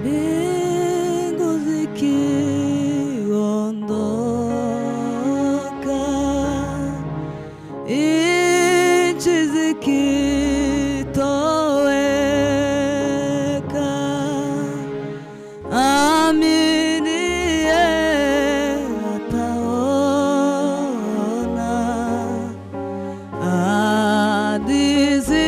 mbingu zikiondoka, nchi zikitoweka, aminiye ataona hadi zinadumu.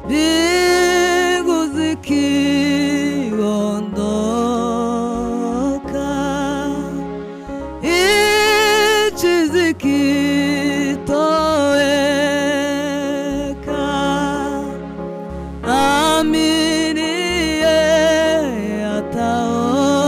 Mbingu zikiondoka, nchi zikitoweka, aminiye ataona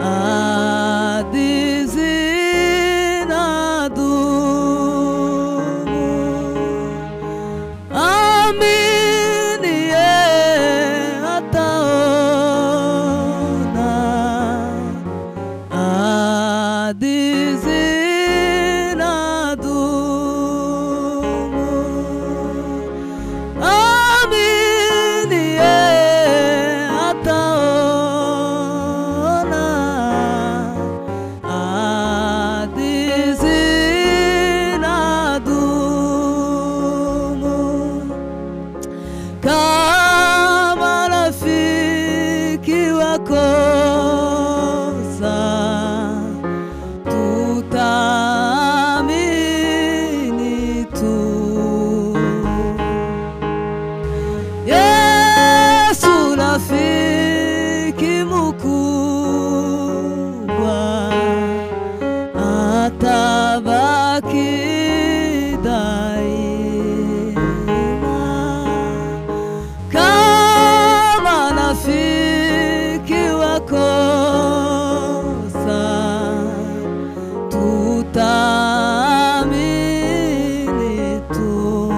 hadi zinadumu. Aminiye ataona hadi zinadumu. Aminiye ataona hadi zinadumu. Kama rafiki wakosa, tutaamini tu. Yesu rafiki mkubwa, atabaki daima. Kama rafiki wakosa, tutaamini tu.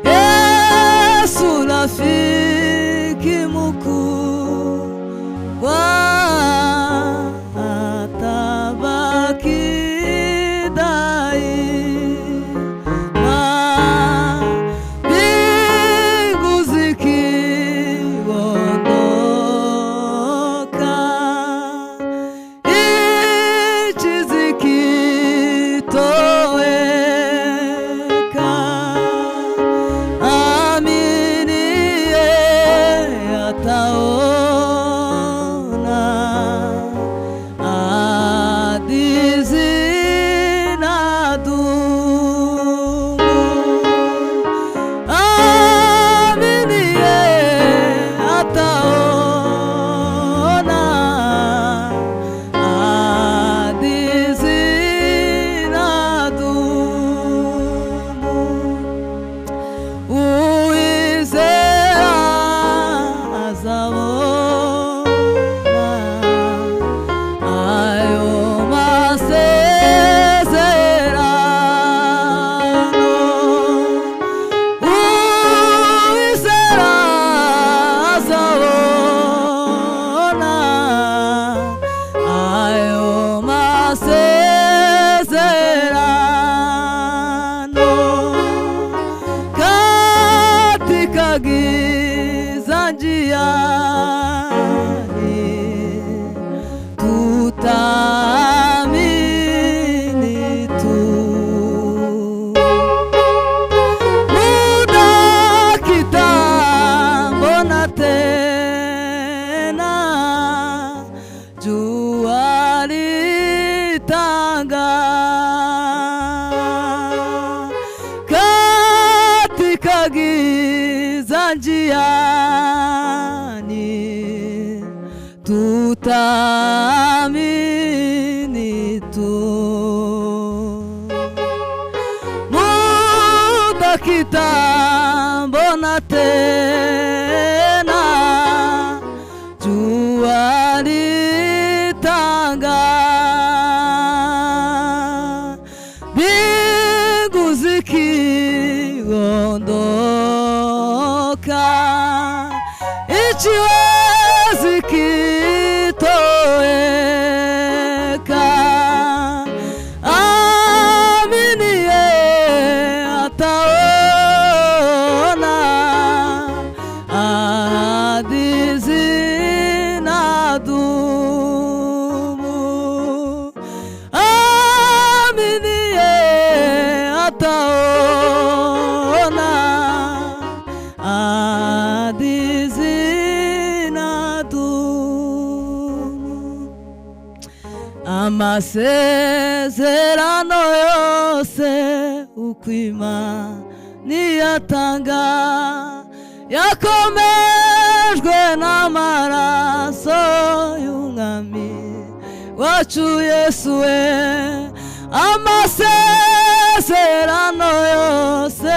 Yesu rafiki mkubwa, atabaki daima. Mbingu zikiondoka, nchi zikitoweka, aminiye ataona hadi zinadumu. Aminiye ataona hadi zinadumu. Uwizera azabona ayo masezerano. Uwizera azabona ayo masezerano. Katika giza njiani, tutaamini tu. Muda kitambo na tena, jua litang'aa. Katika giza njiani, tutaamini tu. Muda kitambo na tena, jua litang'aa. Mbingu zikiondoka, nchi zikitoweka, amasezerano yose uko Imana niyatanga yakomejwe n'amaraso y'umwami wacu Yesu we. Amasezerano yose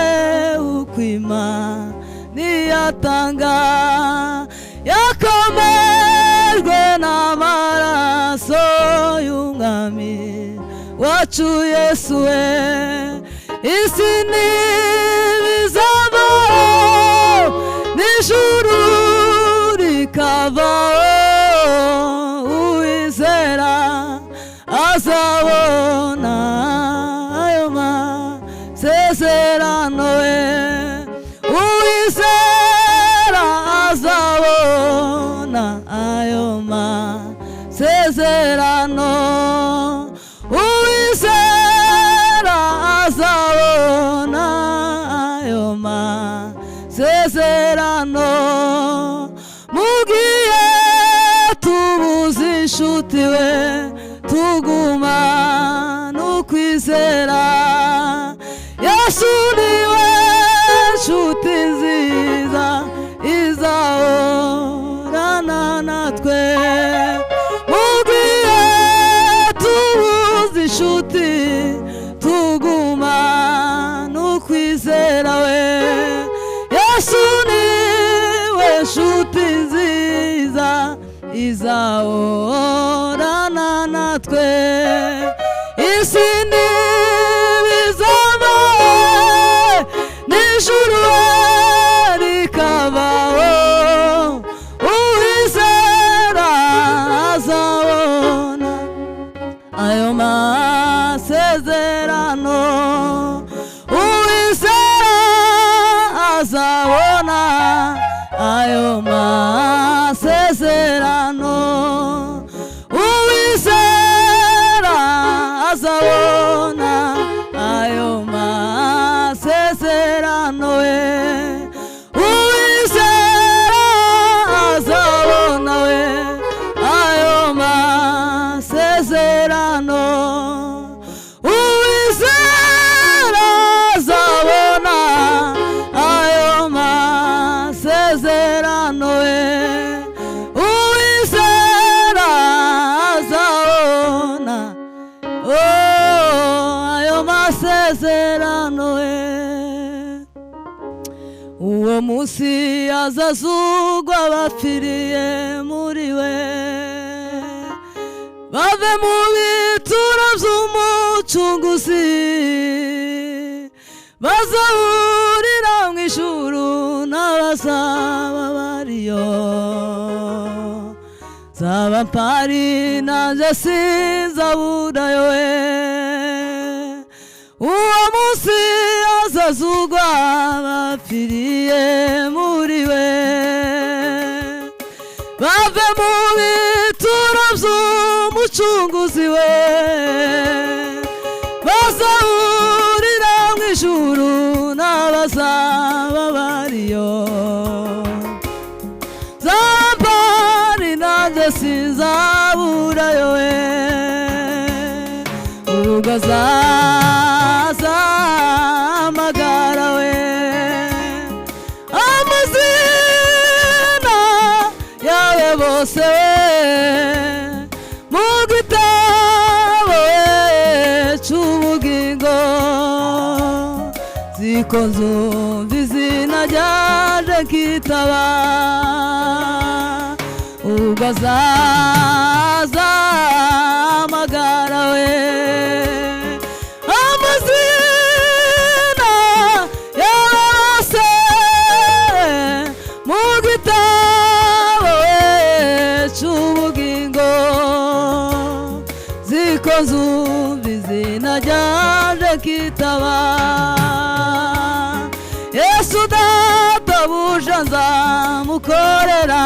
uko Imana niyatanga yakomejwe n'amaraso y'umwami wacu Yesu we. Isi n'ibizamo n'ijuru rikavaho, uwizera azabona ayo masezerano we. Uwizera azabona ayo masezerano. Uwizera azabona ayo masezerano. Mugiye tubuze inshuti we, tuguma n'ukwizera. Yesu niwe nshuti nziza izahorana natwe. Mugiye tubuze inshuti, tuguma n'ukwizera we. Yesu niwe nshuti nziza izahorana natwe. Isi n'ibizamo n'ijuru rikavaho, uwizera azabona ayo masezerano. Uwizera azabona ayo masezerano. Uwizera azabona ayo masezerano we. Uwizera azabona we ayo masezerano. Uwizera azabona ayo masezerano we. Uwizera azabona ayo masezerano we. Uwo munsi azazugwa abapfiriye muri we, bave mu bituro by'umucunguzi, bazahurira mu ijuru n'abazaba bariyo. Zaba mpari nanjye sinzaburayo we. Uwo munsi azazugwa abapfiriye muri we, bave mu bituro by'umucunguzi we, bazahurira mu ijuru n'abazaba bariyo. Zampari nanjye sinzaburayo we. Ubwo azaza amagara we, amazina yawe bose mu gitabo cy'ubugingo. Ziko nzumva izina ryaje nkitaba. Ubwo azaza amagara we, amazina yose mu gitabo cy'ubugingo. Ziko nzumva izina ryaje nkitaba. Yesu databuja nzamukorera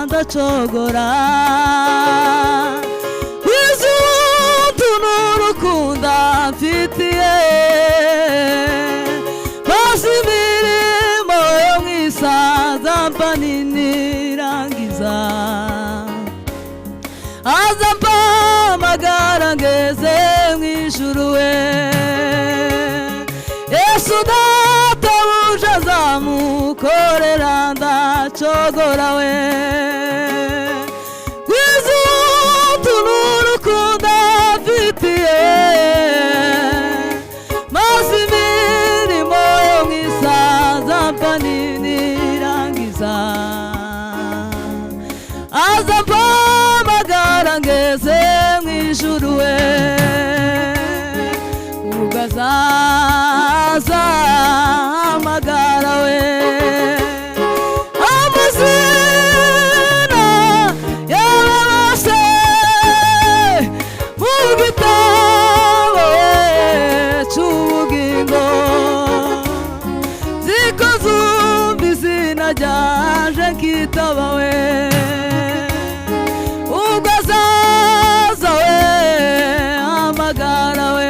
ndacogora. Wizuntu n'urukundo mfitiye, maze imirimo yo mwisaza mpa ninirangiza. Aza mpamagara Yesu databuja nzamukorera ndacogora we gwiza utuntu urukundo afitiye maze imirimo yo mw'isaza mpa ninirangiza aza mpamagara ngeze mw'ijuru we ugazaza hamagara we amazina yawe bose mu gitabo c'ubugingo ziko zumva izina ryanje nkitaba we ugazaza we hamagara we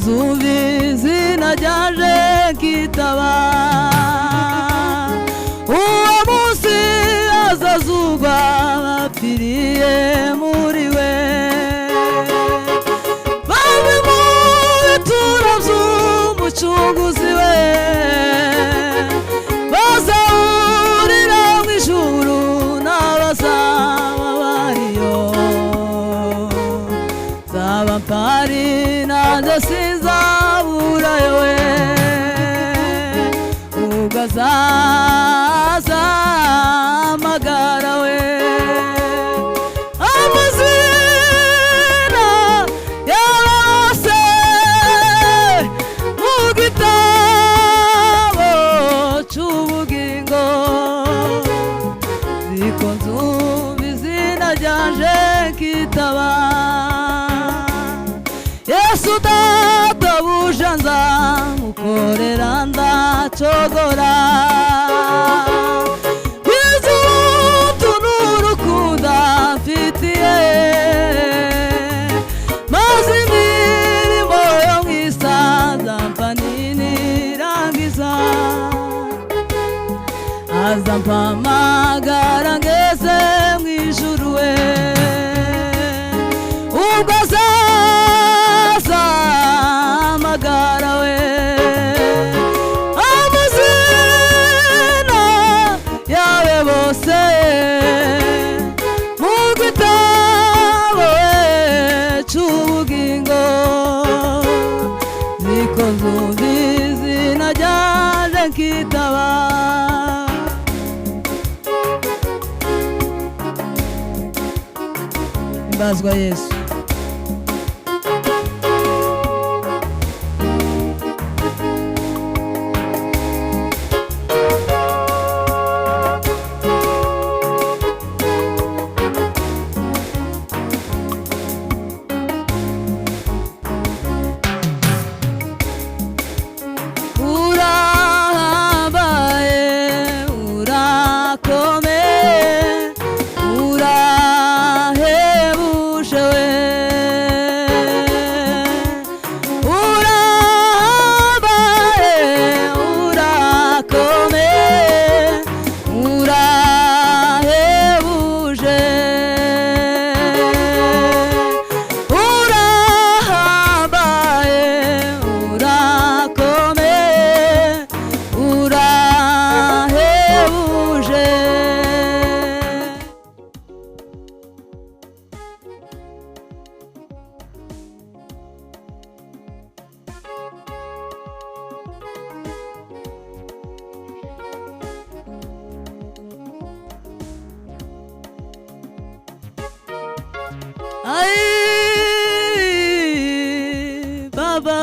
zumva izina ryanje nkitaba uwo munsi azazurwa bapfiriye muri we bamwe mu bituro vy'umucunguzi we bazahurira mw'ijuru n'abazaba bariyo zaba mpari nanjye sinzaburayo we ugazaza hamagara we amazina yawe yose mu gitabo c'ubugingo ziko nzumva izina ryanje nkitaba Yesu databuja nzamukorera ndacogora gwiza utuntu urukundo afitiye maze imirimo yo mw'isaza mpa ninirangiza aza mpamagara ngeze mw'ijuru we ugazaza hamagara we amazina yawe bose mu gitabo c'ubugingo ziko nzumva izina ryanje nkitaba himbazwa Yesu Ay, Baba